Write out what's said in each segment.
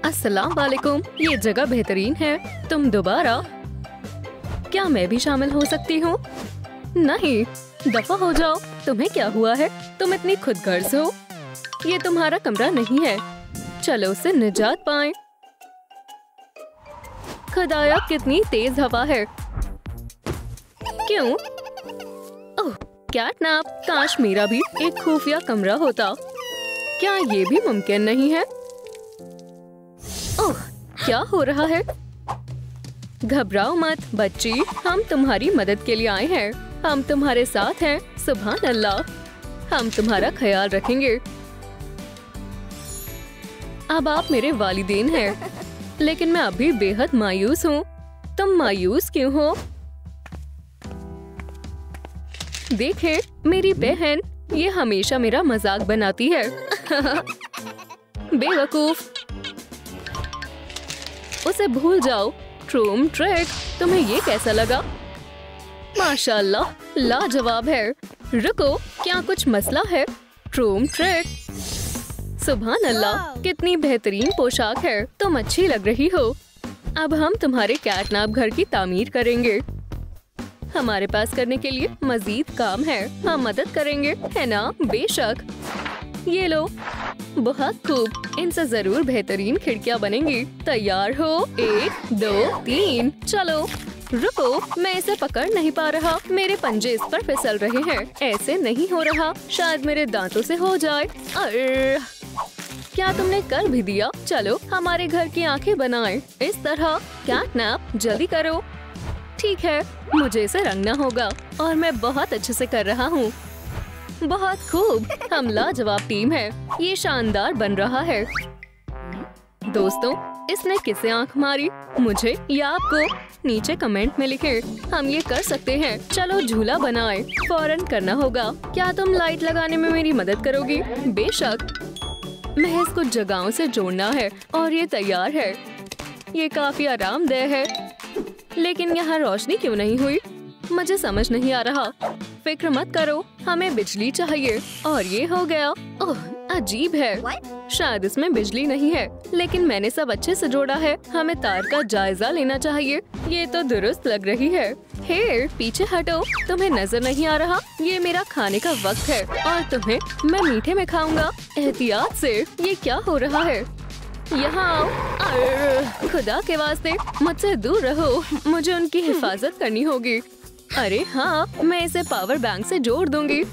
अस्सलाम वालेकुम। ये जगह बेहतरीन है। तुम दोबारा? क्या मैं भी शामिल हो सकती हूँ? नहीं, दफा हो जाओ। तुम्हें क्या हुआ है? तुम इतनी खुदगर्ज हो। ये तुम्हारा कमरा नहीं है। चलो उससे निजात पाएं। खुदाया कितनी तेज हवा है। क्यों? ओह, कैटनैप। काश मेरा भी एक खुफिया कमरा होता। क्या ये भी मुमकिन नहीं है? ओह, क्या हो रहा है? घबराओ मत बच्ची, हम तुम्हारी मदद के लिए आए हैं। हम तुम्हारे साथ हैं। सुभान अल्लाह, हम तुम्हारा ख्याल रखेंगे। अब आप मेरे वालिदैन हैं, लेकिन मैं अभी बेहद मायूस हूँ। तुम मायूस क्यों हो? देखे, मेरी बहन, ये हमेशा मेरा मजाक बनाती है। बेवकूफ, उसे भूल जाओ। ट्रूम ट्रिक, तुम्हें ये कैसा लगा? माशाल्लाह, लाजवाब है। रुको, क्या कुछ मसला है? ट्रूम ट्रिक, सुभान अल्लाह, कितनी बेहतरीन पोशाक है। तुम अच्छी लग रही हो। अब हम तुम्हारे कैटनैप घर की तामीर करेंगे। हमारे पास करने के लिए मजीद काम है। हम मदद करेंगे, है ना? बेशक। ये लो। बहुत खूब, इनसे जरूर बेहतरीन खिड़कियाँ बनेंगी। तैयार हो? 1 2 3, चलो। रुको, मैं इसे पकड़ नहीं पा रहा। मेरे पंजे इस पर फिसल रहे हैं। ऐसे नहीं हो रहा। शायद मेरे दांतों से हो जाए। क्या तुमने कर भी दिया? चलो हमारे घर की आंखें बनाएं। इस तरह। कैटनैप, जल्दी करो। ठीक है, मुझे इसे रंगना होगा और मैं बहुत अच्छे से कर रहा हूँ। बहुत खूब, हम लाजवाब टीम है। ये शानदार बन रहा है। दोस्तों, इसने किसे आंख मारी? मुझे या आपको? नीचे कमेंट में लिखें। हम ये कर सकते हैं। चलो झूला बनाएं। फौरन करना होगा। क्या तुम लाइट लगाने में मेरी मदद करोगी? बेशक। महज कुछ जगहों से जोड़ना है और ये तैयार है। ये काफी आरामदेह है, लेकिन यहाँ रोशनी क्यों नहीं हुई? मुझे समझ नहीं आ रहा। फिक्र मत करो, हमें बिजली चाहिए और ये हो गया। ओह, अजीब है। शायद इसमें बिजली नहीं है, लेकिन मैंने सब अच्छे से जोड़ा है। हमें तार का जायजा लेना चाहिए। ये तो दुरुस्त लग रही है। हे, पीछे हटो। तुम्हें नजर नहीं आ रहा? ये मेरा खाने का वक्त है और तुम्हें मैं मीठे में खाऊंगा। एहतियात से। ये क्या हो रहा है? यहाँ आओ। खुदा के वास्ते मुझसे दूर रहो। मुझे उनकी हिफाजत करनी होगी। अरे हाँ, मैं इसे पावर बैंक से जोड़ दूंगी।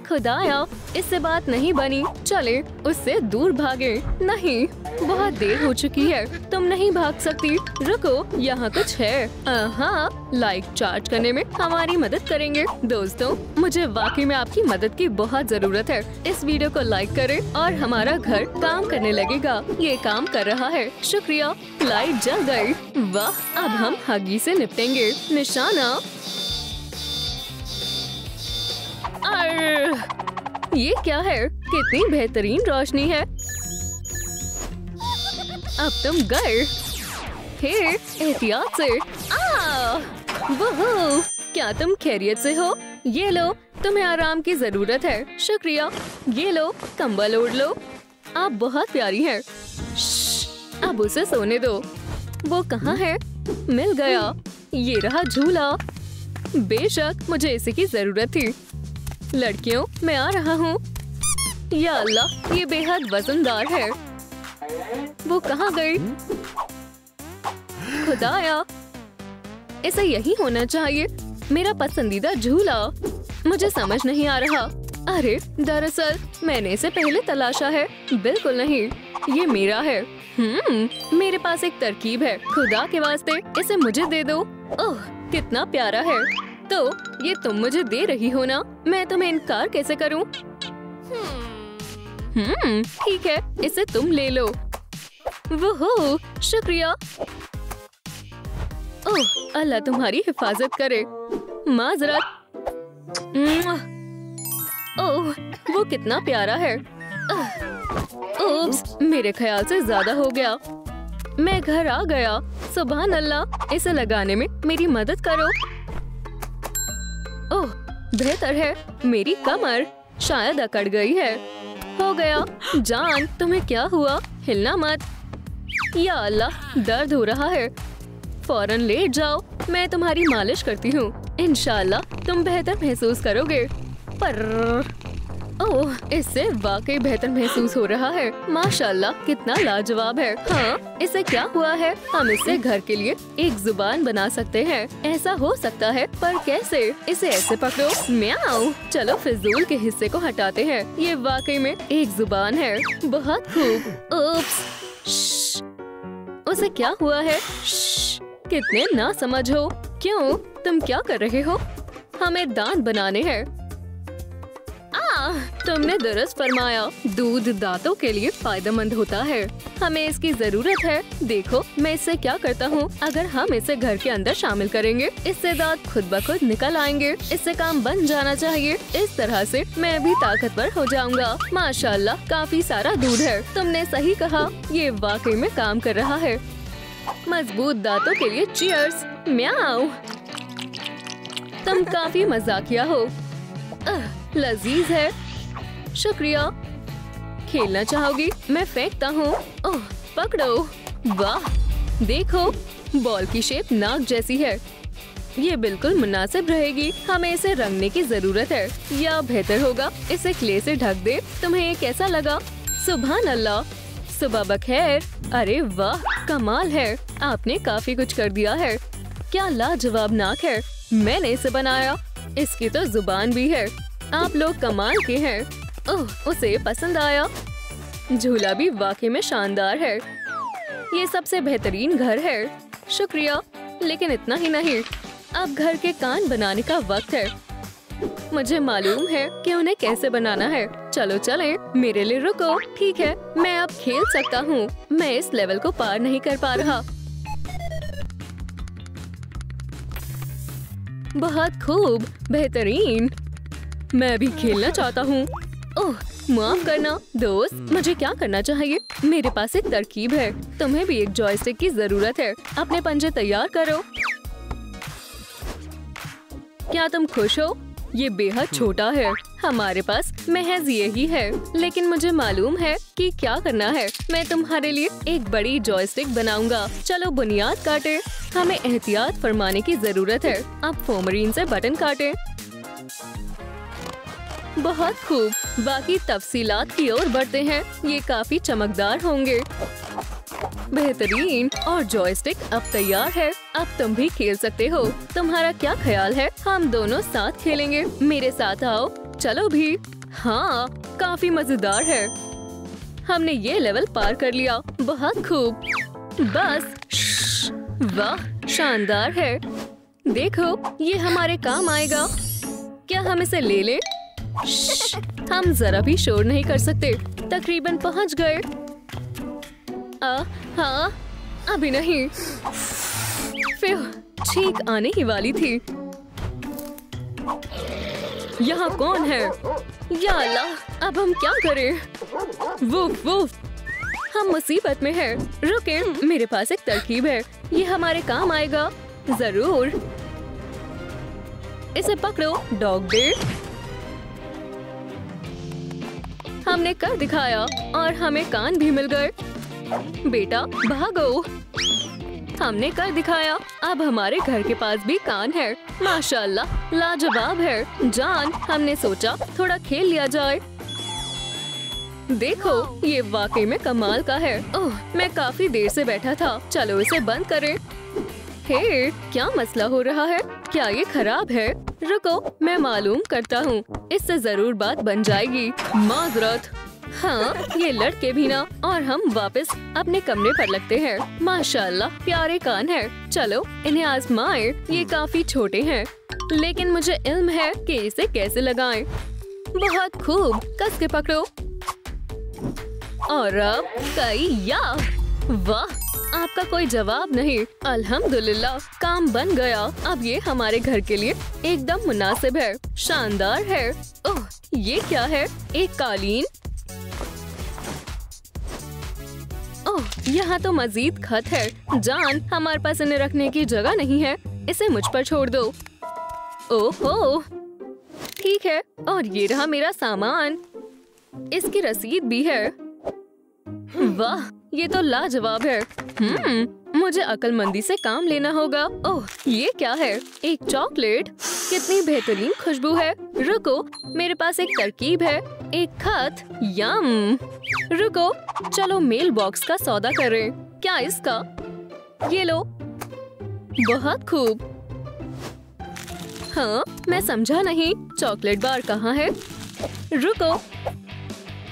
खुदाया, इससे बात नहीं बनी। चले उससे दूर भागे। नहीं, बहुत देर हो चुकी है। तुम नहीं भाग सकती। रुको, यहाँ कुछ है। हाँ, लाइक चार्ज करने में हमारी मदद करेंगे। दोस्तों, मुझे वाकई में आपकी मदद की बहुत जरूरत है। इस वीडियो को लाइक करें और हमारा घर काम करने लगेगा। ये काम कर रहा है। शुक्रिया। लाइट जल गई। वाह, अब हम हगी से निपटेंगे। निशाना। ये क्या है? कितनी बेहतरीन रोशनी है। अब तुम गए। हे, एहतियात से। वोहो, क्या तुम खैरियत से हो? ये लो, तुम्हें आराम की जरूरत है। शुक्रिया। ये लो, कंबल ओढ़ लो। आप बहुत प्यारी हैं। अब उसे सोने दो। वो कहाँ है? मिल गया। ये रहा झूला। बेशक, मुझे इसी की जरूरत थी। लड़कियों, मैं आ रहा हूँ। या अल्लाह, ये बेहद वजनदार है। वो कहाँ गई? खुदाया, इसे यही होना चाहिए। मेरा पसंदीदा झूला। मुझे समझ नहीं आ रहा। अरे, दरअसल मैंने इसे पहले तलाशा है। बिल्कुल नहीं, ये मेरा है। मेरे पास एक तरकीब है। खुदा के वास्ते इसे मुझे दे दो। ओह, कितना प्यारा है। तो ये तुम मुझे दे रही हो ना? मैं तुम्हें इनकार कैसे करूं? ठीक है, इसे तुम ले लो। वोहो, शुक्रिया। ओह, अल्लाह तुम्हारी हिफाजत करे। माजरत। ओह, वो कितना प्यारा है। ओप्स, मेरे ख्याल से ज्यादा हो गया। मैं घर आ गया। सुभान अल्लाह, इसे लगाने में मेरी मदद करो। ओह, बेहतर है। मेरी कमर शायद अकड़ गई है। हो गया। जान, तुम्हें क्या हुआ? हिलना मत। या अल्लाह, दर्द हो रहा है। फौरन लेट जाओ, मैं तुम्हारी मालिश करती हूँ। इंशाल्लाह तुम बेहतर महसूस करोगे। पर ओह, इससे वाकई बेहतर महसूस हो रहा है। माशाल्लाह, कितना लाजवाब है। हाँ, इसे क्या हुआ है? हम इससे घर के लिए एक जुबान बना सकते हैं। ऐसा हो सकता है, पर कैसे? इसे ऐसे पकड़ो। म्याऊ। चलो फिजूल के हिस्से को हटाते हैं। ये वाकई में एक जुबान है। बहुत खूब। उप्स। उसे क्या हुआ है? कितने ना समझ हो। क्यों? तुम क्या कर रहे हो? हमें दांत बनाने हैं। तुमने दुरुस्त फरमाया। दूध दांतों के लिए फायदेमंद होता है। हमें इसकी जरूरत है। देखो मैं इससे क्या करता हूँ। अगर हम इसे घर के अंदर शामिल करेंगे, इससे दांत खुद ब खुद निकल आएंगे। इससे काम बन जाना चाहिए। इस तरह से मैं भी ताकतवर हो जाऊंगा। माशाल्लाह, काफी सारा दूध है। तुमने सही कहा, ये वाकई में काम कर रहा है। मजबूत दांतों के लिए चीयर्स। म्याऊ। तुम काफी मजाकिया हो। लजीज है। शुक्रिया। खेलना चाहोगी? मैं फेंकता हूँ। ओह, पकड़ो। वाह, देखो बॉल की शेप नाक जैसी है। ये बिल्कुल मुनासिब रहेगी। हमें इसे रंगने की जरूरत है, या बेहतर होगा इसे क्ले से ढक दे। तुम्हें ये कैसा लगा? सुभान अल्लाह। सुबह बखैर। अरे वाह, कमाल है। आपने काफी कुछ कर दिया है। क्या लाजवाब नाक है। मैंने इसे बनाया। इसकी तो जुबान भी है। आप लोग कमाल के हैं। ओह, उसे पसंद आया। झूला भी वाकई में शानदार है। ये सबसे बेहतरीन घर है। शुक्रिया। लेकिन इतना ही नहीं, अब घर के कान बनाने का वक्त है। मुझे मालूम है कि उन्हें कैसे बनाना है। चलो चलें। मेरे लिए रुको। ठीक है, मैं अब खेल सकता हूँ। मैं इस लेवल को पार नहीं कर पा रहा। बहुत खूब, बेहतरीन। मैं भी खेलना चाहता हूँ। ओह, माफ करना दोस्त। मुझे क्या करना चाहिए? मेरे पास एक तरकीब है। तुम्हें भी एक जॉयस्टिक की जरूरत है। अपने पंजे तैयार करो। क्या तुम खुश हो? ये बेहद छोटा है। हमारे पास महज यही है, लेकिन मुझे मालूम है कि क्या करना है। मैं तुम्हारे लिए एक बड़ी जॉयस्टिक बनाऊंगा। चलो बुनियाद काटे। हमें एहतियात फरमाने की जरूरत है। अब फोमरीन से बटन काटे। बहुत खूब। बाकी तफसीलात की ओर बढ़ते हैं। ये काफी चमकदार होंगे। बेहतरीन। और जॉयस्टिक अब तैयार है। अब तुम भी खेल सकते हो। तुम्हारा क्या ख्याल है? हम दोनों साथ खेलेंगे। मेरे साथ आओ। चलो भी। हाँ, काफी मजेदार है। हमने ये लेवल पार कर लिया। बहुत खूब। बस। वाह, शानदार है। देखो, ये हमारे काम आएगा। क्या हम इसे ले लें? हम जरा भी शोर नहीं कर सकते। तकरीबन पहुंच गए। हाँ, अभी नहीं। फिर ठीक आने ही वाली थी। यहाँ कौन है? या अल्लाह, अब हम क्या करें? Woof woof. हम मुसीबत में हैं। रुके, मेरे पास एक तरकीब है। ये हमारे काम आएगा। जरूर। इसे पकड़ो। Dog day. हमने कर दिखाया और हमें कान भी मिल गए। बेटा भागो। हमने कर दिखाया। अब हमारे घर के पास भी कान है। माशाल्लाह, लाजवाब है। जान, हमने सोचा थोड़ा खेल लिया जाए। देखो, ये वाकई में कमाल का है। ओह, मैं काफी देर से बैठा था। चलो इसे बंद करें। हे, क्या मसला हो रहा है? क्या ये खराब है? रुको, मैं मालूम करता हूँ। इससे जरूर बात बन जाएगी। माजरत। हाँ, ये लड़के भी ना। और हम वापस अपने कमरे पर लगते हैं। माशाल्लाह, प्यारे कान है। चलो इन्हें आजमाएं। ये काफी छोटे हैं, लेकिन मुझे इल्म है कि इसे कैसे लगाएं। बहुत खूब। कस के पकड़ो। और अब कईया। वाह, आपका कोई जवाब नहीं। अल्हम्दुलिल्लाह, काम बन गया। अब ये हमारे घर के लिए एकदम मुनासिब है। शानदार है। ओह, ये क्या है? एक कालीन। ओह, यहाँ तो मजीद खत है। जान, हमारे पास इन्हें रखने की जगह नहीं है। इसे मुझ पर छोड़ दो। ओहो, ठीक है। और ये रहा मेरा सामान। इसकी रसीद भी है। वाह, ये तो लाजवाब है। मुझे अक्लमंदी से काम लेना होगा। ओह, ये क्या है? एक चॉकलेट। कितनी बेहतरीन खुशबू है। रुको, मेरे पास एक तरकीब है। एक खत। यम। रुको, चलो मेल बॉक्स का सौदा करें। क्या इसका? ये लो। बहुत खूब। हाँ, मैं समझा नहीं। चॉकलेट बार कहाँ है? रुको।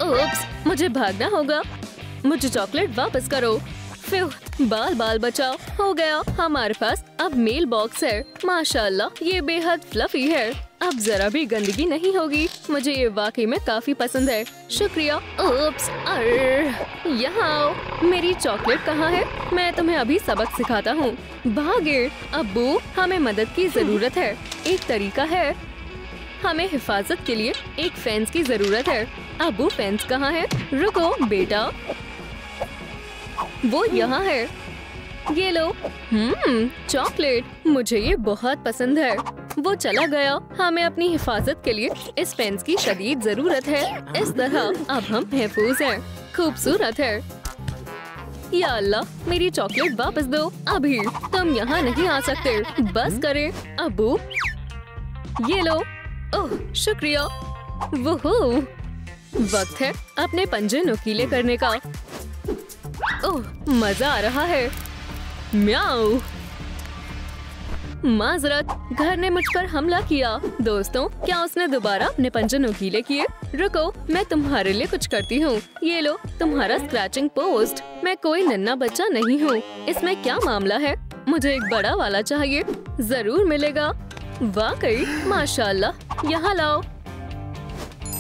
ओप्स, मुझे भागना होगा। मुझे चॉकलेट वापस करो। फिर बाल बचाओ। हो गया, हमारे पास अब मेल बॉक्स है। माशाल्लाह, ये बेहद फ्लफी है। अब जरा भी गंदगी नहीं होगी। मुझे ये वाकई में काफी पसंद है। शुक्रिया। ओप्स, यहाँ आओ। मेरी चॉकलेट कहाँ है? मैं तुम्हें अभी सबक सिखाता हूँ। भागे। अब्बू, हमें मदद की जरूरत है। एक तरीका है। हमें हिफाजत के लिए एक फेंस की जरूरत है। अब्बू, फेंस कहाँ है? रुको बेटा, वो यहाँ है। ये लो। चॉकलेट। मुझे ये बहुत पसंद है। वो चला गया। हमें अपनी हिफाजत के लिए इस फेंस की शदीद जरूरत है। इस तरह अब हम महफूज हैं। खूबसूरत है। या अल्लाह, मेरी चॉकलेट वापस दो अभी। तुम यहाँ नहीं आ सकते। बस करें। अब्बू, ये लो। ओह, शुक्रिया। वोहो, वक्त है अपने पंजे नुकीले करने का। ओह, मजा आ रहा है। म्याऊ। माजरत, घर ने मुझ पर हमला किया। दोस्तों, क्या उसने दोबारा अपने पंजे नुकीले किए? रुको, मैं तुम्हारे लिए कुछ करती हूँ। ये लो, तुम्हारा स्क्रैचिंग पोस्ट। मैं कोई नन्हा बच्चा नहीं हूँ। इसमें क्या मामला है? मुझे एक बड़ा वाला चाहिए। जरूर मिलेगा। वाकई, माशाल्लाह। यहाँ लाओ।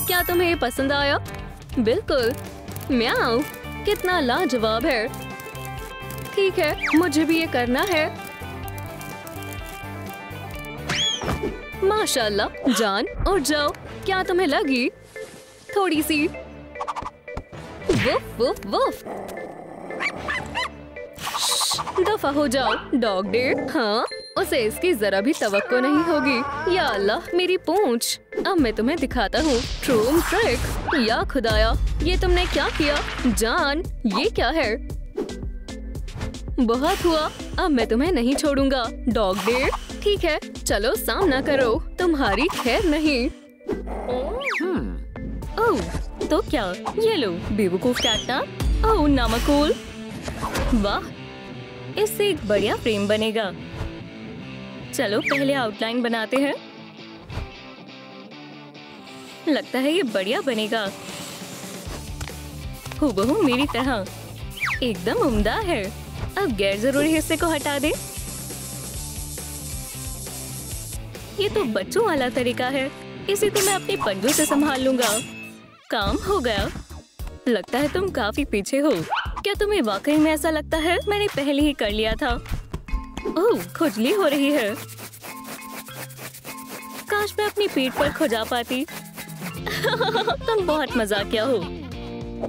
क्या तुम्हें ये पसंद आया? बिल्कुल। म्याऊ, कितना लाजवाब है। ठीक है, मुझे भी ये करना है। माशाल्लाह। जान, उठ जाओ। क्या तुम्हें लगी? थोड़ी सी। Woof woof woof. दफा हो जाओ, डॉग डे। हाँ, उसे इसकी जरा भी तवक्को नहीं होगी। या अल्लाह, मेरी पूंछ। अब मैं तुम्हें दिखाता हूँ ट्रूम ट्रिक। या खुदाया, ये तुमने क्या किया? जान, ये क्या है? बहुत हुआ। अब मैं तुम्हें नहीं छोड़ूंगा। Dog day. ठीक है, चलो सामना करो। तुम्हारी खैर नहीं। ओह, तो क्या? ये लो, बेवकूफ काटना। ओह, नामकूल। वाह, इससे एक बढ़िया फ्रेम बनेगा। चलो पहले आउटलाइन बनाते हैं। लगता है ये बढ़िया बनेगा। हूबहू मेरी तरह। एकदम उम्दा है। अब गैर जरूरी हिस्से को हटा दे। ये तो बच्चों वाला तरीका है। इसे तो मैं अपने पंजों से संभाल लूंगा। काम हो गया। लगता है तुम काफी पीछे हो। क्या तुम्हें वाकई में ऐसा लगता है? मैंने पहले ही कर लिया था। ओह, खुजली हो रही है। काश मैं अपनी पीठ पर खुजा पाती। तुम बहुत मजाकिया हो।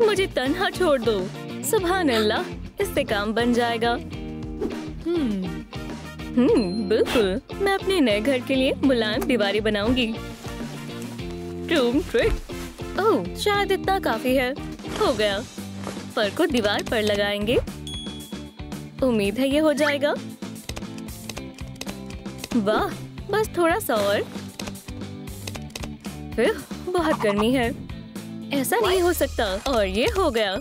मुझे तन्हा छोड़ दो। सुभान अल्लाह, इससे काम बन जाएगा। बिल्कुल। मैं अपने नए घर के लिए मुलायम दीवारें बनाऊंगी। ट्रूम ट्रिक। ओह, शायद इतना काफी है। हो गया। फर को दीवार पर लगाएंगे। उम्मीद है ये हो जाएगा। वाह, बस थोड़ा सा और। बहुत गर्मी है। ऐसा नहीं हो सकता। और ये हो गया।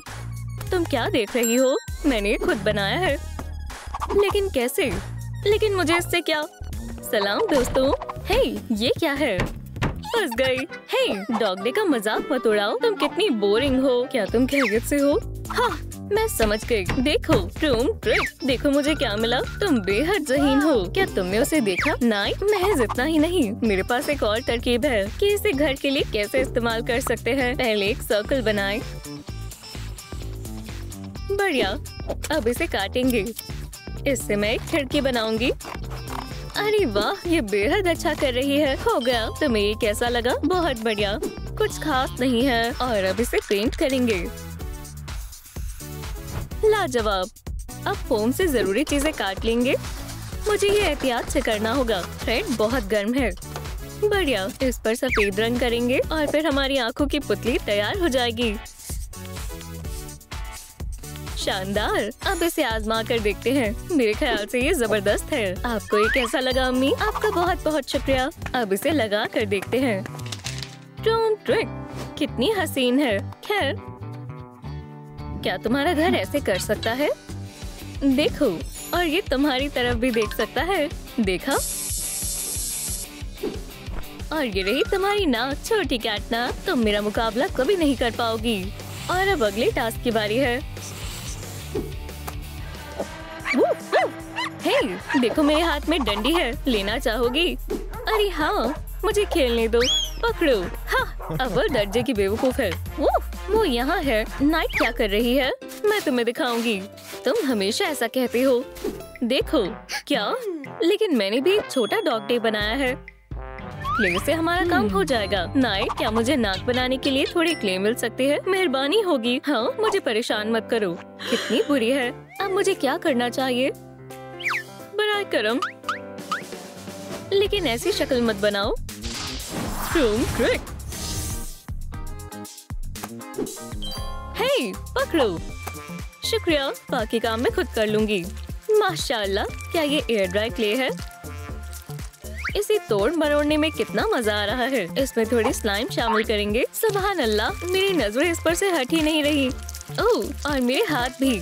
तुम क्या देख रही हो? मैंने खुद बनाया है। लेकिन कैसे? लेकिन मुझे इससे क्या? सलाम दोस्तों। हे, ये क्या है? फंस गई। हे, डॉग डे का मजाक मत उड़ाओ। तुम कितनी बोरिंग हो। क्या तुम खैरियत से हो? हाँ, मैं समझ गई। देखो, ट्रूम ट्रिक। देखो मुझे क्या मिला। तुम बेहद ज़हीन हो। क्या तुमने उसे देखा? नहीं, महज इतना ही नहीं। मेरे पास एक और तरकीब है कि इसे घर के लिए कैसे इस्तेमाल कर सकते हैं। पहले एक सर्कल बनाएं। बढ़िया। अब इसे काटेंगे। इससे मैं एक खिड़की बनाऊंगी। अरे वाह, ये बेहद अच्छा कर रही है। हो गया। तुम्हें ये कैसा लगा? बहुत बढ़िया। कुछ खास नहीं है। और अब इसे पेंट करेंगे। लाजवाब। अब फोम से जरूरी चीजें काट लेंगे। मुझे ये एहतियात से करना होगा। थ्रेड बहुत गर्म है। बढ़िया, इस पर सफेद रंग करेंगे और फिर हमारी आंखों की पुतली तैयार हो जाएगी। शानदार, अब इसे आजमा कर देखते हैं। मेरे ख्याल से ये जबरदस्त है। आपको ये कैसा लगा अम्मी? आपका बहुत बहुत शुक्रिया। अब इसे लगा कर देखते हैं। ड्रोन ट्रिक कितनी हसीन है। खैर, क्या तुम्हारा घर ऐसे कर सकता है? देखो, और ये तुम्हारी तरफ भी देख सकता है। देखा? और ये रही तुम्हारी नाक। छोटी कैटनैप, तुम मेरा मुकाबला कभी नहीं कर पाओगी। और अब अगले टास्क की बारी है। हे, देखो मेरे हाथ में डंडी है, लेना चाहोगी? अरे हाँ, मुझे खेलने दो। पकड़ो। हाँ, अब वो दर्जे की बेवकूफ है। वो यहाँ है। नाइट क्या कर रही है? मैं तुम्हें दिखाऊंगी। तुम हमेशा ऐसा कहते हो। देखो क्या, लेकिन मैंने भी एक छोटा डॉग डे बनाया है। क्ले से हमारा काम हो जाएगा। नाइट, क्या मुझे नाक बनाने के लिए थोड़ी क्ले मिल सकती है? मेहरबानी होगी। हाँ, मुझे परेशान मत करो। कितनी बुरी है। अब मुझे क्या करना चाहिए? बराए करम, लेकिन ऐसी शक्ल मत बनाओ। हे, पकड़ो। शुक्रिया, बाकी काम मैं खुद कर लूंगी। माशाल्लाह, क्या ये एयर ड्राई क्ले है? इसे तोड़ मरोड़ने में कितना मजा आ रहा है। इसमें थोड़ी स्लाइम शामिल करेंगे। सुभान अल्लाह, मेरी नजरें इस पर से हट ही नहीं रही। ओह, और मेरे हाथ भी।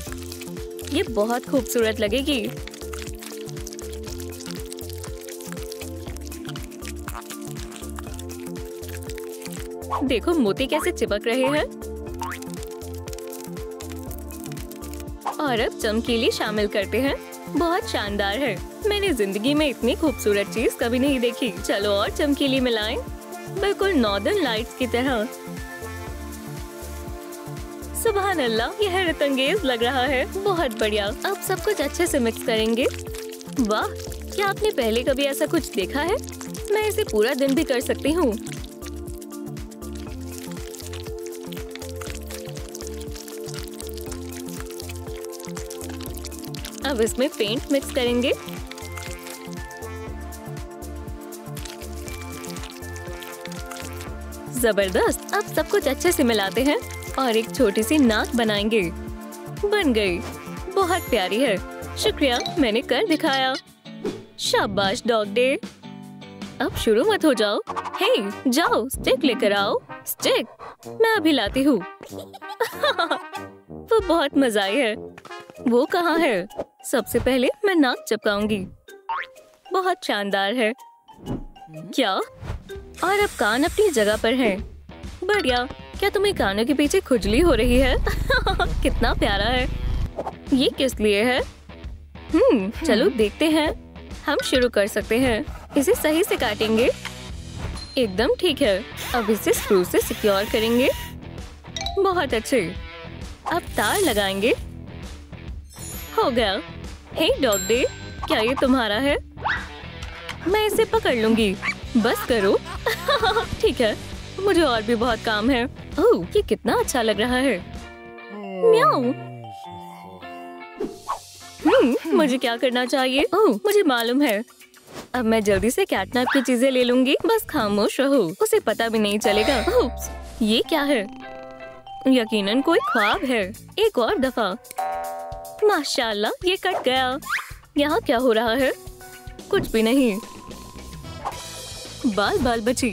ये बहुत खूबसूरत लगेगी। देखो मोती कैसे चिपक रहे हैं। और अब चमकीली शामिल करते हैं। बहुत शानदार है। मैंने जिंदगी में इतनी खूबसूरत चीज कभी नहीं देखी। चलो और चमकीली मिलाएं, बिल्कुल नॉर्दर्न लाइट्स की तरह। सुभान अल्लाह, यह हैरतअंगेज लग रहा है। बहुत बढ़िया। अब सब कुछ अच्छे से मिक्स करेंगे। वाह, क्या आपने पहले कभी ऐसा कुछ देखा है? मैं इसे पूरा दिन भी कर सकती हूँ। अब इसमें पेंट मिक्स करेंगे। जबरदस्त। अब सब कुछ अच्छे से मिलाते हैं और एक छोटी सी नाक बनाएंगे। बन गई। बहुत प्यारी है। शुक्रिया, मैंने कर दिखाया। शाबाश डॉग डे। अब शुरू मत हो जाओ। हे, जाओ स्टिक लेकर आओ। स्टिक? मैं अभी लाती हूँ। वो बहुत मज़ाई है। वो कहाँ है? सबसे पहले मैं नाक चिपकाऊंगी। बहुत शानदार है। क्या? और अब कान अपनी जगह पर हैं। बढ़िया। क्या तुम्हें कानों के पीछे खुजली हो रही है? कितना प्यारा है। ये किस लिए है? चलो देखते हैं। हम शुरू कर सकते हैं। इसे सही से काटेंगे। एकदम ठीक है। अब इसे स्क्रू से सिक्योर करेंगे। बहुत अच्छे। अब तार लगाएंगे। हो गया। हे डॉग डे, क्या ये तुम्हारा है? मैं इसे पकड़ लूंगी। बस करो। ठीक है, मुझे और भी बहुत काम है। ओह, ये कितना अच्छा लग रहा है। म्याऊ। मुझे क्या करना चाहिए? ओह, मुझे मालूम है। अब मैं जल्दी से कैटनैप की चीजें ले लूंगी। बस खामोश रहो, उसे पता भी नहीं चलेगा। ओप्स, ये क्या है? यकीनन कोई ख्वाब है। एक और दफा। माशाल्लाह, ये कट गया। यहाँ क्या हो रहा है? कुछ भी नहीं। बाल बाल बची।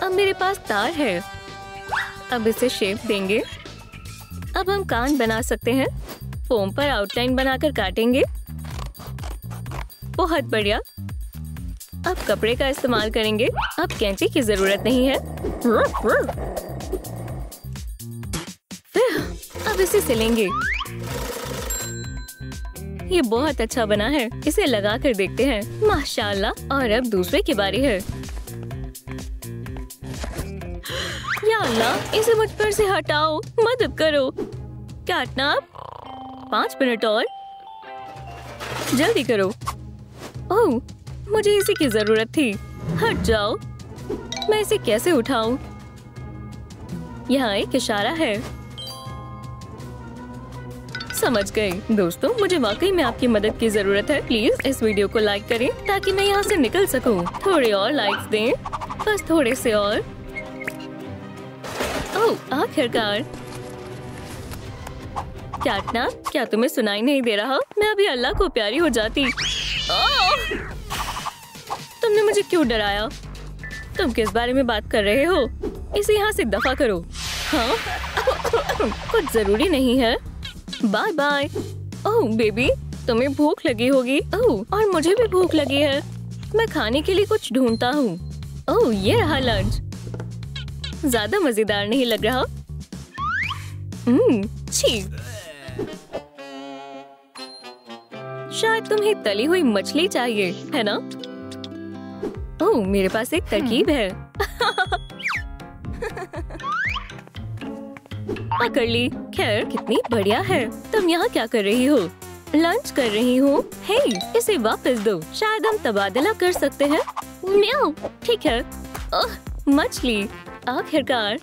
अब मेरे पास तार है। अब इसे शेप देंगे। अब हम कान बना सकते हैं। फोम पर आउटलाइन बनाकर काटेंगे। बहुत बढ़िया। अब कपड़े का इस्तेमाल करेंगे। अब कैंची की जरूरत नहीं है। अब इसे सिलेंगे। ये बहुत अच्छा बना है। इसे लगा कर देखते हैं। माशाल्लाह। और अब दूसरे की बारी है। या अल्लाह, इसे मुझ पर से हटाओ। मदद करो। कैटनैप, 5 मिनट और। जल्दी करो। ओह, मुझे इसी की जरूरत थी। हट जाओ। मैं इसे कैसे उठाऊं? यहाँ एक इशारा है। समझ गई। दोस्तों, मुझे वाकई में आपकी मदद की जरूरत है। प्लीज इस वीडियो को लाइक करें ताकि मैं यहाँ से निकल सकूं। थोड़े और लाइक्स दें, बस थोड़े से और। ओह, आखिरकार। कैटनैप, क्या तुम्हें सुनाई नहीं दे रहा? मैं अभी अल्लाह को प्यारी हो जाती। तुमने मुझे क्यों डराया? तुम किस बारे में बात कर रहे हो? इसे यहाँ से दफा करो। हाँ? कुछ जरूरी नहीं है। Bye bye. ओह बेबी, तुम्हें भूख लगी होगी। ओह, और मुझे भी भूख लगी है। मैं खाने के लिए कुछ ढूंढता हूँ। ओह, ये रहा लंच। ज्यादा मजेदार नहीं लग रहा। छी। शायद तुम्हें तली हुई मछली चाहिए, है ना? ओह, मेरे पास एक तरकीब है। पकड़ ली। खैर, कितनी बढ़िया है। तुम यहाँ क्या कर रही हो? लंच कर रही हूँ। हे, इसे वापस दो। शायद हम तबादला कर सकते हैं। म्याऊ। ठीक है। ओह, मछली। आखिरकार।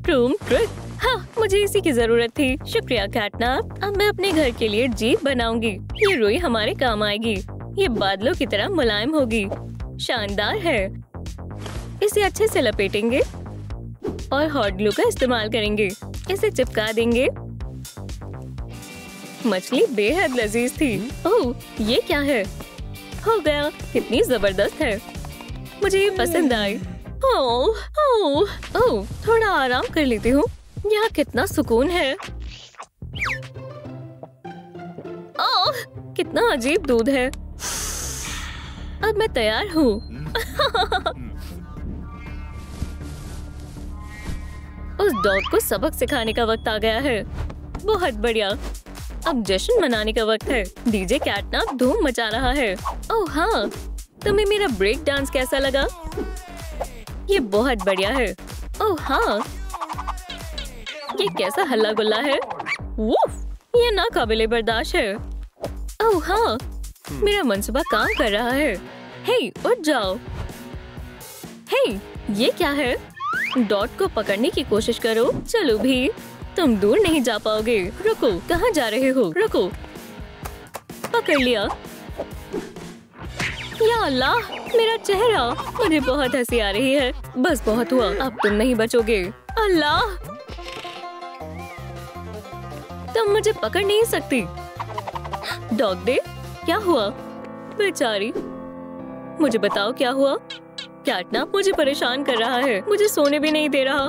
Room trick. हाँ, मुझे इसी की जरूरत थी। शुक्रिया कैटनैप। अब मैं अपने घर के लिए जीप बनाऊंगी। ये रुई हमारे काम आएगी। ये बादलों की तरह मुलायम होगी। शानदार है। इसे अच्छे से लपेटेंगे और हॉट ग्लू का इस्तेमाल करेंगे। इसे चिपका देंगे। मछली बेहद लजीज थी। ओह, ये क्या है? हो गया। कितनी जबरदस्त है। मुझे ये पसंद आई। ओह, ओह, ओह, थोड़ा आराम कर लेती हूँ। यहाँ कितना सुकून है। ओह, कितना अजीब दूध है। अब मैं तैयार हूँ। उस डॉग को सबक सिखाने का वक्त आ गया है। बहुत बढ़िया। अब जश्न मनाने का वक्त है। डीजे कैटनैप धूम मचा रहा है। ओह हाँ, तुम्हें मेरा ब्रेक डांस कैसा लगा? ये बहुत बढ़िया है। ओह हाँ, ये कैसा हल्ला गुल्ला है। वूफ, ये नाकाबिले बर्दाश्त है। ओह हाँ, मेरा मंसूबा काम कर रहा है। हे, उठ जाओ। हे, ये क्या है? डॉट को पकड़ने की कोशिश करो। चलो भी, तुम दूर नहीं जा पाओगे। रुको, कहाँ जा रहे हो? रुको। पकड़ लिया। या अल्लाह, मेरा चेहरा। मुझे बहुत हंसी आ रही है। बस बहुत हुआ, अब तुम नहीं बचोगे। अल्लाह, तुम मुझे पकड़ नहीं सकती। डॉग डे, क्या हुआ? बेचारी, मुझे बताओ क्या हुआ? कैटनैप मुझे परेशान कर रहा है। मुझे सोने भी नहीं दे रहा।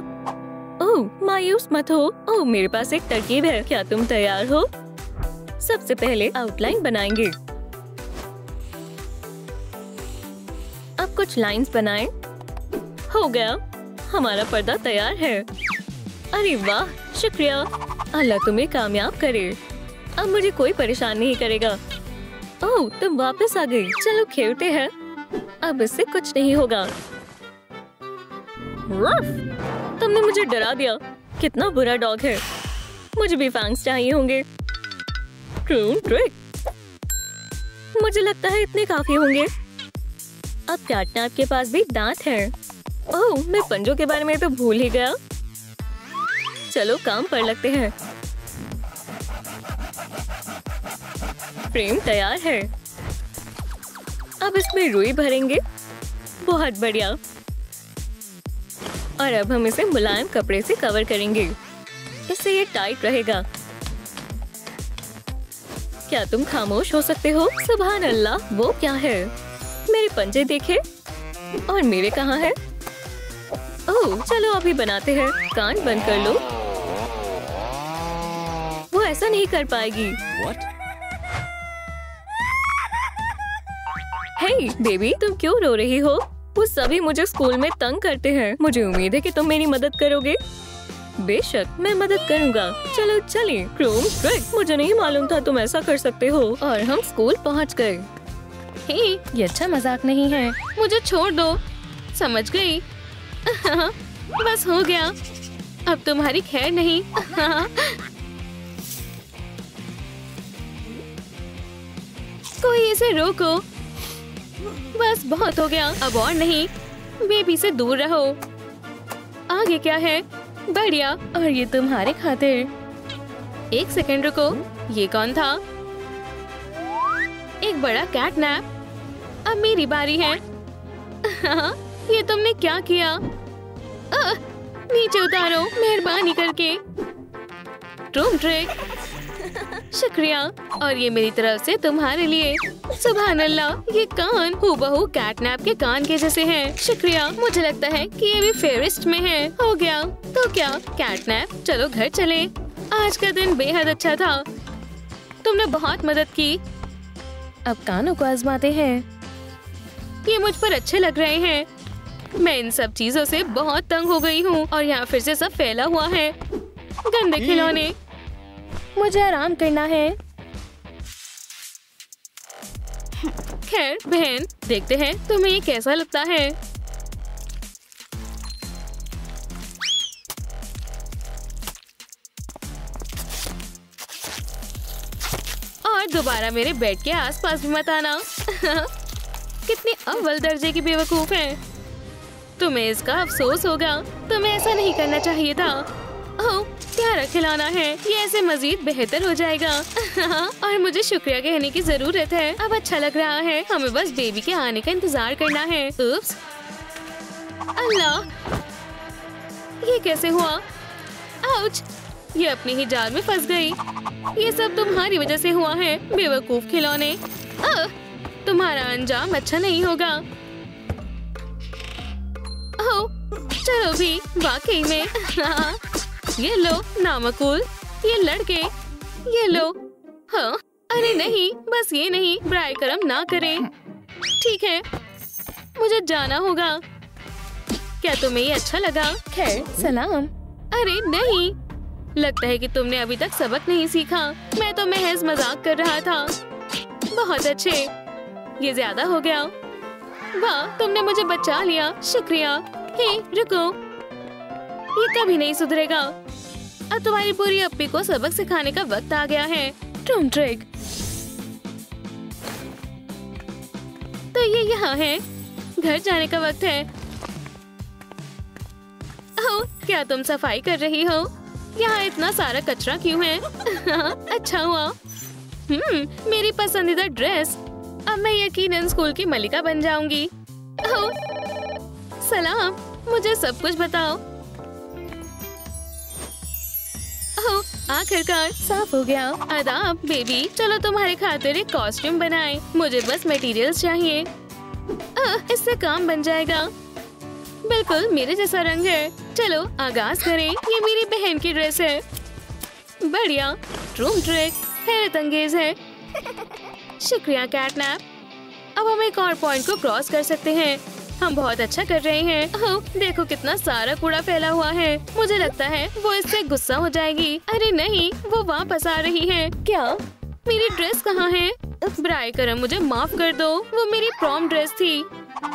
ओह, मायूस मत हो। ओह, मेरे पास एक तरकीब है। क्या तुम तैयार हो? सबसे पहले आउटलाइन बनाएंगे। अब कुछ लाइंस बनाएं। हो गया, हमारा पर्दा तैयार है। अरे वाह, शुक्रिया। अल्लाह तुम्हें कामयाब करे। अब मुझे कोई परेशान नहीं करेगा। ओह, तुम वापस आ गई। चलो खेलते हैं। अब इससे कुछ नहीं होगा। तुमने मुझे डरा दिया। कितना बुरा डॉग है। मुझे भी फैंग्स चाहिए होंगे। Room trick. मुझे लगता है इतने काफी होंगे। अब कैटनैप के पास भी दांत है। ओह, मैं पंजों के बारे में तो भूल ही गया। चलो काम पर लगते हैं। फ्रेम तैयार है। अब इसमें रुई भरेंगे। बहुत बढ़िया। और अब हम इसे मुलायम कपड़े से कवर करेंगे। इससे ये टाइट रहेगा। क्या तुम खामोश हो सकते हो? सुभान अल्लाह, वो क्या है? मेरे पंजे देखे। और मेरे कहाँ है? ओह, चलो अभी बनाते हैं। कान बंद कर लो। वो ऐसा नहीं कर पाएगी। हे बेबी, तुम क्यों रो रही हो? वो सभी मुझे स्कूल में तंग करते हैं। मुझे उम्मीद है कि तुम मेरी मदद करोगे। बेशक, मैं मदद करूंगा। चलो चलिए। क्रोम ट्रिक, मुझे नहीं मालूम था तुम ऐसा कर सकते हो। और हम स्कूल पहुंच गए। हे, ये अच्छा मजाक नहीं है। मुझे छोड़ दो। समझ गई। बस हो गया। अब तुम्हारी खैर नहीं। कोई इसे रोको। बस बहुत हो गया, अब और नहीं। बेबी से दूर रहो। आगे क्या है? बढ़िया। और ये तुम्हारे खातिर। एक सेकंड रुको, ये कौन था? एक बड़ा कैटनैप। अब मेरी बारी है। ये तुमने क्या किया? नीचे उतारो मेहरबानी करके। ट्रूम ट्रिक, शुक्रिया। और ये मेरी तरफ से तुम्हारे लिए। सुभान अल्लाह, ये कान हूबहू कैटनैप के कान के जैसे हैं। शुक्रिया, मुझे लगता है कि ये भी फेवरेट में है। हो गया तो क्या कैटनैप, चलो घर चले। आज का दिन बेहद अच्छा था, तुमने बहुत मदद की। अब कानों को आजमाते हैं। ये मुझ पर अच्छे लग रहे हैं। मैं इन सब चीजों से बहुत तंग हो गई हूँ और यहाँ फिर से सब फैला हुआ है। गंदे खिलौने, मुझे आराम करना है। खैर बहन, देखते हैं तुम्हें ये कैसा लगता है। और दोबारा मेरे बेड के आसपास भी मत आना। कितनी अव्वल दर्जे की बेवकूफ है। तुम्हें इसका अफसोस होगा, तुम्हें ऐसा नहीं करना चाहिए था। ओह, प्यारा खिलौना है, ये ऐसे मजीद बेहतर हो जाएगा। और मुझे शुक्रिया कहने की जरूरत है। अब अच्छा लग रहा है, हमें बस बेबी के आने का इंतजार करना है। उप्स, अल्लाह, ये कैसे हुआ? आउच, ये अपनी ही जाल में फंस गई। ये सब तुम्हारी वजह से हुआ है, बेवकूफ खिलौने। तुम्हारा अंजाम अच्छा नहीं होगा। ओह, चलो भी, वाकई में। ये लो नामकुल, ये लड़के, ये लो। हाँ, अरे नहीं, बस ये नहीं, बराए करम ना करें। ठीक है, मुझे जाना होगा। क्या तुम्हें ये अच्छा लगा? खैर सलाम। अरे नहीं, लगता है कि तुमने अभी तक सबक नहीं सीखा। मैं तो महज मजाक कर रहा था। बहुत अच्छे, ये ज्यादा हो गया। वाह, तुमने मुझे बचा लिया, शुक्रिया। हे रुको, ये कभी नहीं सुधरेगा। अब तुम्हारी पूरी अप्पी को सबक सिखाने का वक्त आ गया है। ट्रूम ट्रिक, तो ये यहाँ है, घर जाने का वक्त है। ओह, क्या तुम सफाई कर रही हो? यहाँ इतना सारा कचरा क्यों है? अच्छा हुआ। मेरी पसंदीदा ड्रेस। अब मैं यकीनन स्कूल की मलिका बन जाऊंगी। ओह, सलाम, मुझे सब कुछ बताओ। ओह, आखिरकार साफ हो गया। आदाब बेबी, चलो तुम्हारे खातिर एक कॉस्ट्यूम बनाएं। मुझे बस मटेरियल्स चाहिए। इससे काम बन जाएगा। बिल्कुल मेरे जैसा रंग है। चलो आगाज करें। ये मेरी बहन की ड्रेस है। बढ़िया, ट्रूम ट्रिक हैरत अंगेज है। शुक्रिया कैटनैप। अब हम एक और पॉइंट को क्रॉस कर सकते हैं। हम बहुत अच्छा कर रहे हैं। ओह, देखो कितना सारा कूड़ा फैला हुआ है। मुझे लगता है वो इससे गुस्सा हो जाएगी। अरे नहीं, वो वापस आ रही है। क्या? मेरी ड्रेस कहाँ है? बराए करम मुझे माफ कर दो, वो मेरी प्रॉम ड्रेस थी।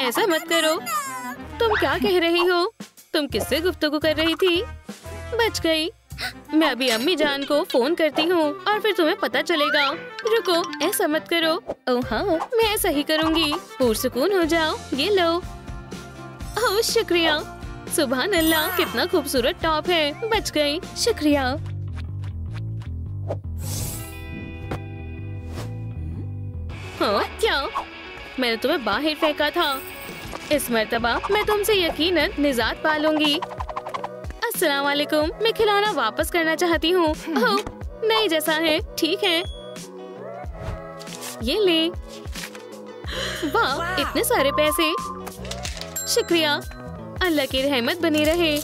ऐसा मत करो। तुम क्या कह रही हो? तुम किससे गुफ्तगू कर रही थी? बच गई। मैं अभी अम्मी जान को फोन करती हूँ और फिर तुम्हें पता चलेगा। रुको, ऐसा मत करो। ओह हाँ, मैं ऐसा ही करूँगी। पुरसुकून हो जाओ। ये लो। ओह शुक्रिया। सुभान अल्लाह, कितना खूबसूरत टॉप है। बच गई, शुक्रिया। हाँ क्या? मैंने तुम्हें बाहर फेंका था। इस मर्तबा मैं तुमसे यकीनन निजात पा लूंगी। अस्सलाम वालेकुम, मैं खिलौना वापस करना चाहती हूँ। ओह, नई जैसा है। ठीक है, ये ले। वाह, इतने सारे पैसे। शुक्रिया, अल्लाह की रहमत बनी रहे।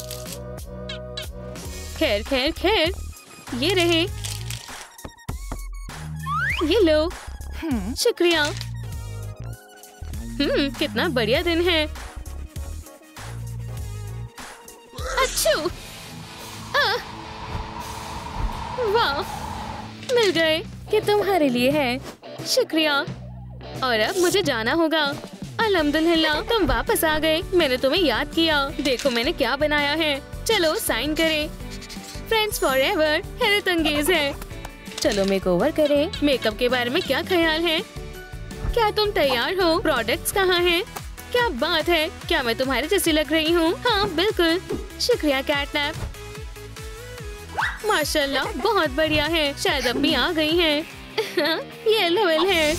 खैर खैर खैर, ये रहे। ये लो। शुक्रिया। कितना बढ़िया दिन है। अच्छू, वाह, मिल गए। ये तुम्हारे लिए है। शुक्रिया। और अब मुझे जाना होगा। अल्हम्दुलिल्लाह, तुम वापस आ गए। मैंने तुम्हें याद किया। देखो मैंने क्या बनाया है। चलो साइन करें। फ्रेंड्स फॉरएवर हैरत अंगेज है। चलो मेकओवर करें। मेकअप के बारे में क्या ख्याल है? क्या तुम तैयार हो? प्रोडक्ट्स कहाँ हैं? क्या बात है, क्या मैं तुम्हारे जैसी लग रही हूँ? हाँ बिल्कुल। शुक्रिया कैटनैप। माशाल्लाह बहुत बढ़िया है। शायद अब भी आ गई हैं। ये लेवल है।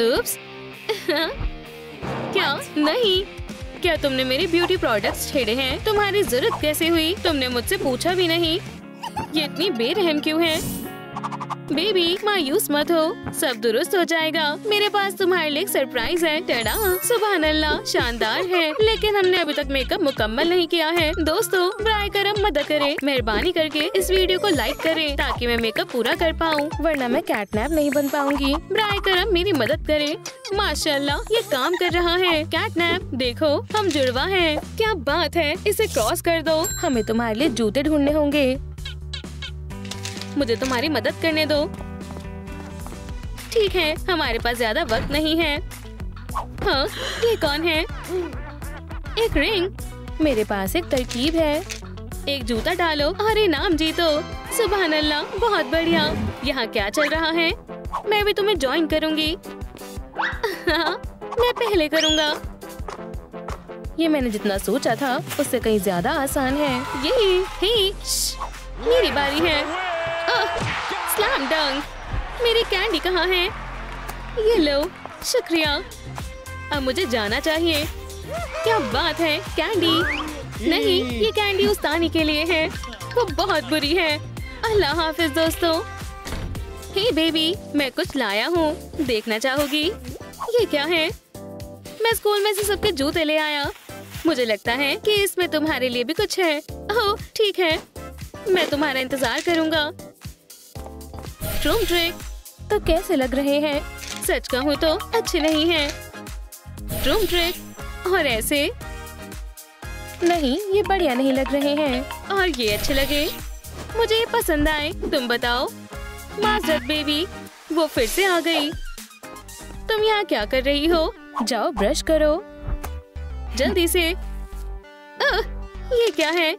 उप्स। क्या नहीं, क्या तुमने मेरे ब्यूटी प्रोडक्ट्स छेड़े हैं? तुम्हारी जरूरत कैसे हुई? तुमने मुझसे पूछा भी नहीं। ये इतनी बेरहम क्यों है? बेबी मायूस मत हो, सब दुरुस्त हो जाएगा। मेरे पास तुम्हारे लिए एक सरप्राइज है। टड़ा, सुभान अल्लाह, शानदार है। लेकिन हमने अभी तक मेकअप मुकम्मल नहीं किया है। दोस्तों बराए करम मदद करें, मेहरबानी करके इस वीडियो को लाइक करें ताकि मैं मेकअप पूरा कर पाऊँ, वरना मैं कैटनैप नहीं बन पाऊंगी। बराए करम मेरी मदद करें। माशाल्लाह ये काम कर रहा है। कैटनैप देखो, हम जुड़वा हैं। क्या बात है, इसे क्रॉस कर दो। हमें तुम्हारे लिए जूते ढूंढने होंगे। मुझे तुम्हारी मदद करने दो। ठीक है, हमारे पास ज्यादा वक्त नहीं है। हाँ, ये कौन है? एक रिंग। मेरे पास एक तरकीब है। एक जूता डालो और इनाम जीतो। सुभान अल्लाह, बहुत बढ़िया। यहाँ क्या चल रहा है? मैं भी तुम्हें ज्वाइन करूँगी। हाँ, मैं पहले करूँगा। ये मैंने जितना सोचा था उससे कहीं ज्यादा आसान है। यही मेरी बारी है। स्लैम डंक। मेरी कैंडी कहाँ है? ये लो, शुक्रिया। अब मुझे जाना चाहिए। क्या बात है, कैंडी। नहीं, ये कैंडी उस्तानी के लिए है। वो बहुत बुरी है। अल्लाह हाफिज दोस्तों। हे बेबी, मैं कुछ लाया हूँ, देखना चाहोगी? ये क्या है? मैं स्कूल में से सबके जूते ले आया। मुझे लगता है कि इसमें तुम्हारे लिए भी कुछ है। ओह ठीक है, मैं तुम्हारा इंतजार करूँगा। ट्रूम ट्रिक तो कैसे लग रहे हैं? सच कहूँ तो अच्छे नहीं हैं। ट्रूम ट्रिक और ऐसे नहीं, ये बढ़िया नहीं लग रहे हैं। और ये अच्छे लगे, मुझे ये पसंद आए। तुम बताओ। माजरत बेबी, वो फिर से आ गई। तुम यहाँ क्या कर रही हो? जाओ ब्रश करो जल्दी से। ये क्या है?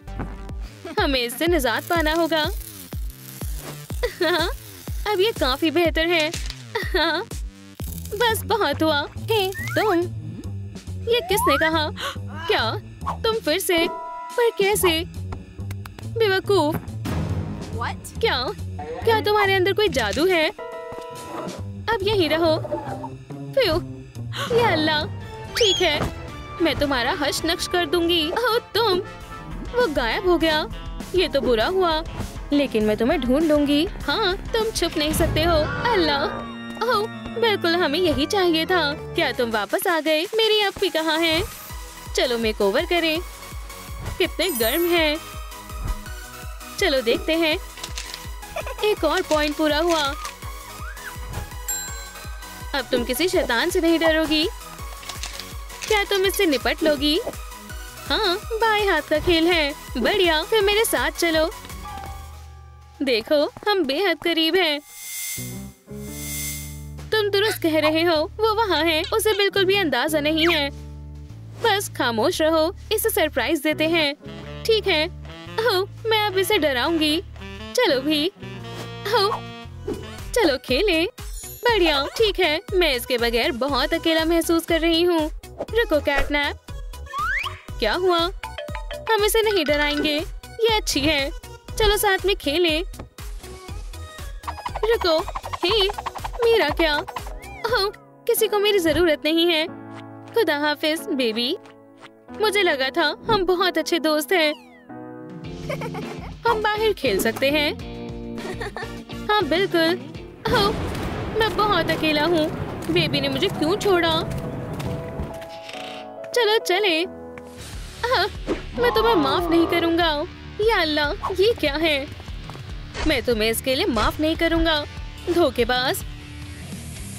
हमें इससे निजात पाना होगा। अब ये काफी बेहतर है। हाँ, बस बहुत हुआ। हे तुम, ये किसने कहा? क्या तुम फिर से? पर कैसे? बेवकूफ। क्या तुम्हारे अंदर कोई जादू है? अब यहीं रहो। फ्यू, या अल्लाह। ठीक है, मैं तुम्हारा हश नक्श कर दूंगी। ओह तुम, वो गायब हो गया। ये तो बुरा हुआ, लेकिन मैं तुम्हें ढूंढ लूंगी। हाँ, तुम छुप नहीं सकते हो। अल्लाह, ओह बिल्कुल हमें यही चाहिए था। क्या तुम वापस आ गए? मेरी अप्पी कहाँ है? चलो मेकओवर करें। कितने गर्म है। चलो देखते हैं। एक और पॉइंट पूरा हुआ। अब तुम किसी शैतान से नहीं डरोगी। क्या तुम इससे निपट लोगी? हाँ, बाएं हाथ का खेल है। बढ़िया, फिर मेरे साथ चलो। देखो, हम बेहद करीब हैं। तुम दुरुस्त कह रहे हो, वो वहाँ है। उसे बिल्कुल भी अंदाजा नहीं है। बस खामोश रहो, इसे सरप्राइज देते हैं। ठीक है। ओह, मैं अब इसे डराऊंगी। चलो भी। ओह, चलो खेलें। बढ़िया, ठीक है। मैं इसके बगैर बहुत अकेला महसूस कर रही हूँ। रुको कैटनैप। क्या हुआ? हम इसे नहीं डराएंगे। ये अच्छी है। चलो साथ में खेलें। रुको, हे, मेरा क्या? ओह, किसी को मेरी जरूरत नहीं है। खुदा हाफिज बेबी। मुझे लगा था हम बहुत अच्छे दोस्त हैं। हम बाहर खेल सकते हैं। हाँ बिल्कुल। ओह, मैं बहुत अकेला हूँ। बेबी ने मुझे क्यों छोड़ा? चलो चले। मैं तुम्हें माफ नहीं करूँगा। या अल्लाह, ये क्या है? मैं तुम्हें इसके लिए माफ नहीं करूँगा। धोखेबाज,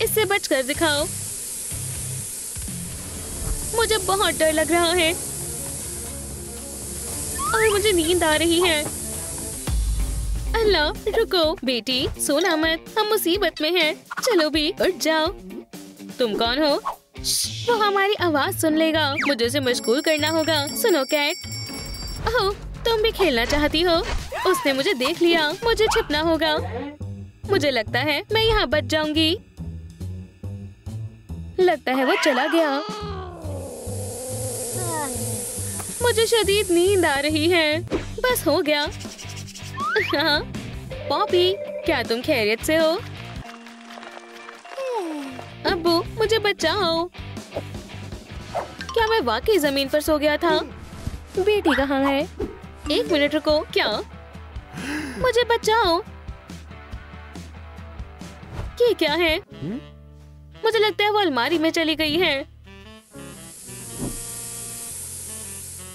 इससे बचकर दिखाओ। मुझे बहुत डर लग रहा है और मुझे नींद आ रही है। अल्लाह, रुको बेटी, सोना मत, हम मुसीबत में हैं। चलो भी, उठ जाओ। तुम कौन हो? वो हमारी आवाज सुन लेगा। मुझे उसे मशगूल करना होगा। सुनो कैट। ओह, तुम भी खेलना चाहती हो? उसने मुझे देख लिया। मुझे छिपना होगा। मुझे लगता है मैं यहाँ बच जाऊंगी। लगता है वो चला गया। मुझे शदीद नींद आ रही है। बस हो गया। हाँ, पॉपी, क्या तुम खैरियत से हो? अब्बू, मुझे बचाओ। क्या मैं वाकई जमीन पर सो गया था? बेटी कहाँ है? एक मिनट रुको। क्या? मुझे बचाओ। ये क्या है? मुझे लगता है वो अलमारी में चली गई है।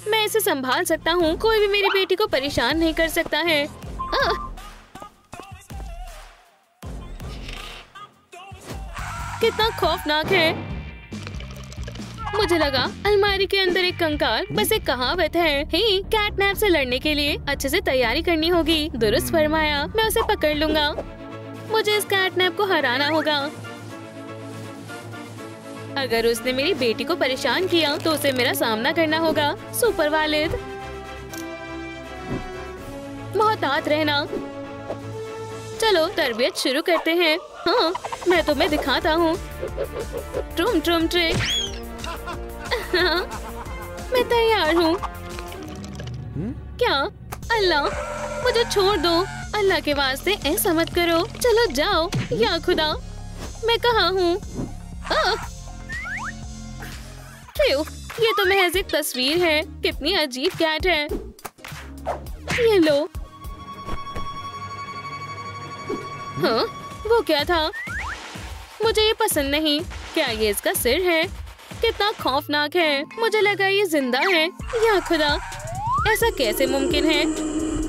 मैं इसे संभाल सकता हूँ। कोई भी मेरी बेटी को परेशान नहीं कर सकता है। कितना खौफनाक है। मुझे लगा अलमारी के अंदर एक कंकाल। बस एक कहावत है, ही कैटनैप से लड़ने के लिए अच्छे से तैयारी करनी होगी। दुरुस्त फरमाया। मैं उसे पकड़ लूंगा। मुझे इस कैटनैप को हराना होगा। अगर उसने मेरी बेटी को परेशान किया तो उसे मेरा सामना करना होगा। सुपर वालिद, मोहतात रहना। चलो तरबियत शुरू करते हैं। हाँ, मैं तुम्हें दिखाता हूँ। ट्रूम ट्रूम ट्रिक। हाँ, मैं तैयार हूँ। क्या? अल्लाह, मुझे छोड़ दो। अल्लाह के वास्ते ऐसा मत करो। चलो जाओ। या खुदा, मैं कहाँ हूँ? ये तो महज एक तस्वीर है। कितनी अजीब कैट है। ये लो। हाँ, वो क्या था? मुझे ये पसंद नहीं। क्या ये इसका सिर है? कितना खौफनाक है। मुझे लगा ये जिंदा है। या खुदा, ऐसा कैसे मुमकिन है?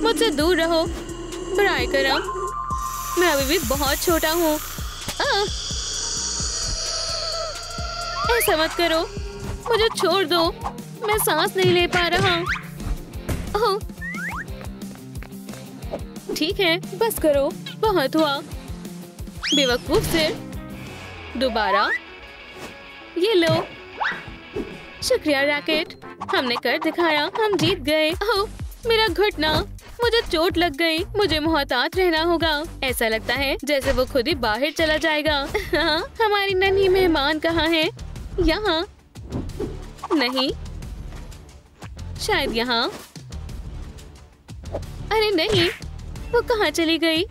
मुझसे दूर रहो बराए करम। मैं अभी भी बहुत छोटा हूँ। ऐसा मत करो। मुझे छोड़ दो। मैं सांस नहीं ले पा रहा। ओह, ठीक है, बस करो। बहुत हुआ। बेवकूफ सिर। दोबारा। ये लो। शुक्रिया रैकेट, हमने कर दिखाया। हम जीत गए। ओह, मेरा घुटना। मुझे चोट लग गई। मुझे मोहतात रहना होगा। ऐसा लगता है जैसे वो खुद ही बाहर चला जाएगा। हाँ, हमारी नन्ही मेहमान कहाँ है? यहाँ नहीं, शायद यहाँ। अरे नहीं, वो कहाँ चली गई?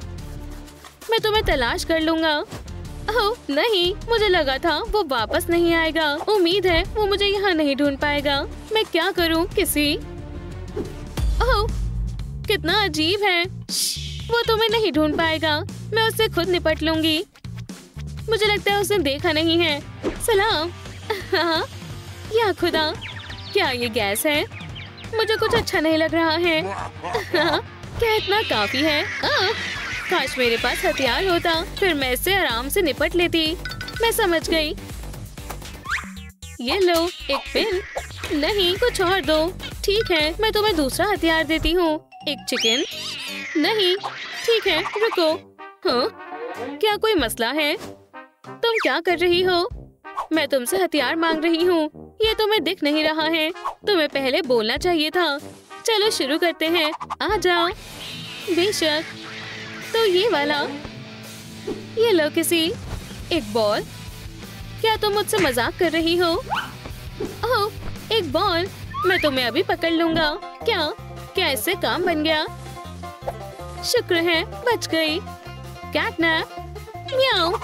मैं तुम्हें तलाश कर लूंगा। ओह नहीं, मुझे लगा था वो वापस नहीं आएगा। उम्मीद है वो मुझे यहाँ नहीं ढूंढ पाएगा। मैं क्या करूँ? किसी ओह, कितना अजीब है। वो तुम्हें नहीं ढूंढ पाएगा। मैं उससे खुद निपट लूंगी। मुझे लगता है उसने देखा नहीं है। सलाम। हाँ, या खुदा, क्या ये गैस है? मुझे कुछ अच्छा नहीं लग रहा है। क्या इतना काफी है? काश मेरे पास हथियार होता, फिर मैं इससे आराम से निपट लेती। मैं समझ गई। ये लो, एक पिन। नहीं, कुछ और दो। ठीक है, मैं तुम्हें दूसरा हथियार देती हूँ। एक चिकन। नहीं, ठीक है, रुको। हाँ, क्या कोई मसला है? तुम क्या कर रही हो? मैं तुमसे हथियार मांग रही हूँ। ये तुम्हें दिख नहीं रहा है। तुम्हें पहले बोलना चाहिए था। चलो शुरू करते हैं। आ जाओ। बेशक। तो ये वाला। ये लो किसी। एक बॉल। क्या तुम मुझसे मजाक कर रही हो? ओह, एक बॉल। मैं तुम्हें अभी पकड़ लूंगा। क्या इससे काम बन गया? शुक्र है, बच गई। कैटनैप। म्याऊ।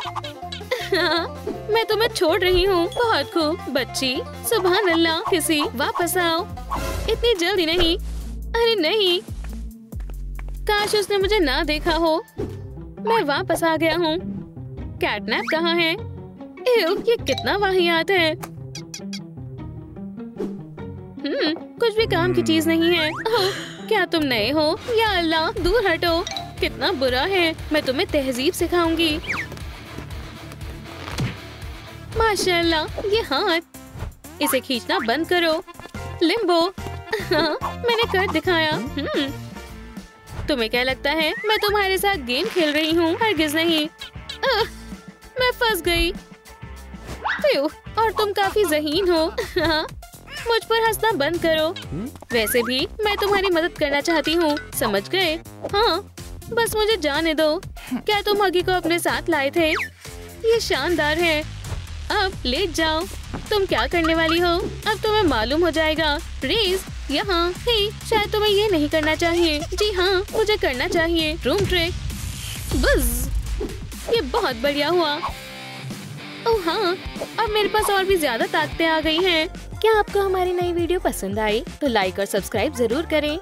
हाँ, मैं तुम्हें छोड़ रही हूँ। बहुत खूब बच्ची। सुभान अल्लाह। किसी, वापस आओ। इतनी जल्दी नहीं। अरे नहीं, काश उसने मुझे ना देखा हो। मैं वापस आ गया हूँ। कैटनैप कहाँ है? ये कितना वाहियात है। कुछ भी काम की चीज नहीं है। ओह, क्या तुम नए हो? या अल्लाह, दूर हटो। कितना बुरा है। मैं तुम्हें तहजीब सिखाऊंगी। माशाल्लाह, ये हाथ। इसे खींचना बंद करो। लिम्बो। हाँ, मैंने कर दिखाया। तुम्हें क्या लगता है मैं तुम्हारे साथ गेम खेल रही हूँ? हरगिज नहीं। मैं फंस गई। और तुम काफी ज़हीन हो। हाँ, मुझ पर हंसना बंद करो। वैसे भी मैं तुम्हारी मदद करना चाहती हूँ, समझ गए? हाँ, बस मुझे जाने दो। क्या तुम हगी को अपने साथ लाए थे? ये शानदार है। अब लेट जाओ। तुम क्या करने वाली हो? अब तुम्हें मालूम हो जाएगा। रेस, यहाँ। हे, शायद तुम्हें ये नहीं करना चाहिए। जी हाँ, मुझे करना चाहिए। Room trick. बस ये बहुत बढ़िया हुआ। ओह हाँ, अब मेरे पास और भी ज्यादा ताकतें आ गई हैं। क्या आपको हमारी नई वीडियो पसंद आई तो लाइक और सब्सक्राइब जरूर करें।